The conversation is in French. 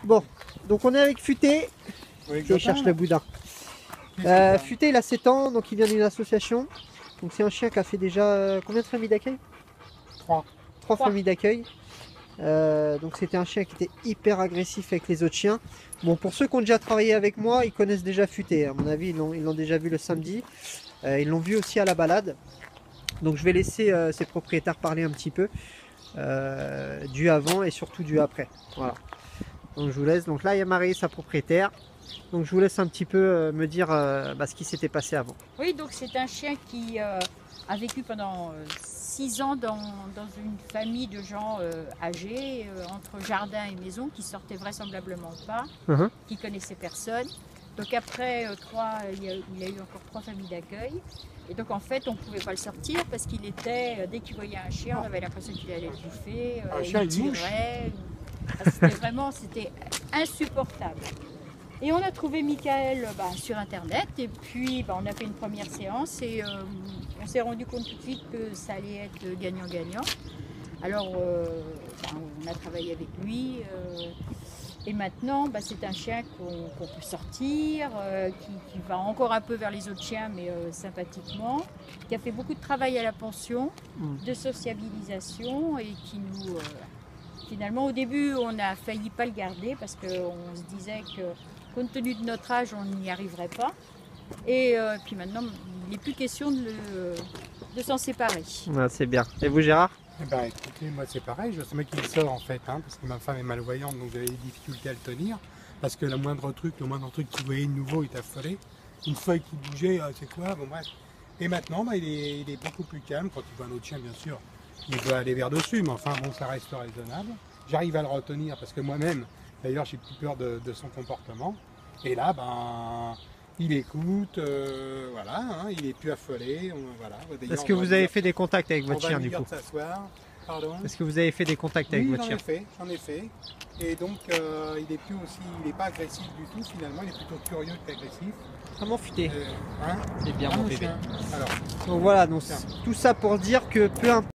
Bon, donc on est avec Futé. Oui, Je cherche le boudin. Futé, il a 7 ans, donc il vient d'une association. Donc c'est un chien qui a fait déjà combien de familles d'accueil? 3. 3 familles d'accueil. Donc c'était un chien qui était hyper agressif avec les autres chiens. Bon, pour ceux qui ont déjà travaillé avec moi, ils connaissent déjà Futé. À mon avis, ils l'ont déjà vu le samedi. Ils l'ont vu aussi à la balade. Donc je vais laisser ses propriétaires parler un petit peu du avant et surtout du après. Voilà. Donc je vous laisse. Donc là, il y a Marie, sa propriétaire. Donc je vous laisse un petit peu me dire ce qui s'était passé avant. Oui, donc c'est un chien qui a vécu pendant 6 ans dans une famille de gens âgés, entre jardin et maison, qui sortaient vraisemblablement pas, qui connaissaient personne. Donc après il a eu encore 3 familles d'accueil. Et donc en fait, on ne pouvait pas le sortir parce qu'il était, dès qu'il voyait un chien, on avait l'impression qu'il allait le bouffer, il tirait. C'était insupportable. Et on a trouvé Michael sur internet et puis on a fait une première séance et on s'est rendu compte tout de suite que ça allait être gagnant-gagnant. Alors on a travaillé avec lui et maintenant c'est un chien qu'on peut sortir, qui va encore un peu vers les autres chiens mais sympathiquement, qui a fait beaucoup de travail à la pension, de sociabilisation et qui nous... finalement au début on a failli pas le garder parce qu'on se disait que compte tenu de notre âge, on n'y arriverait pas. Et puis maintenant, il n'est plus question de s'en séparer. Ouais, c'est bien. Et vous, Gérard? Écoutez, moi c'est pareil, je sais qu'il sort en fait, parce que ma femme est malvoyante, donc j'avais des difficultés à le tenir. Parce que le moindre truc qu'il voyait de nouveau, il t'affolait. Une feuille qui bougeait, c'est quoi? Bon bref. Et maintenant, il est beaucoup plus calme. Quand il voit un autre chien, bien sûr, il doit aller vers dessus, mais enfin bon, ça reste raisonnable. J'arrive à le retenir parce que moi-même, d'ailleurs, j'ai plus peur de son comportement. Et là, il écoute, voilà, il est plus affolé. Voilà. Est-ce que vous avez fait des contacts avec votre chien du coup? Est-ce que vous avez fait des contacts avec votre chien? J'en ai fait. Et donc, il est pas agressif du tout finalement. Il est plutôt curieux qu'agressif. Comment Futé? C'est C'est bien mon bébé. Alors, donc voilà, donc tout ça pour dire que peu importe.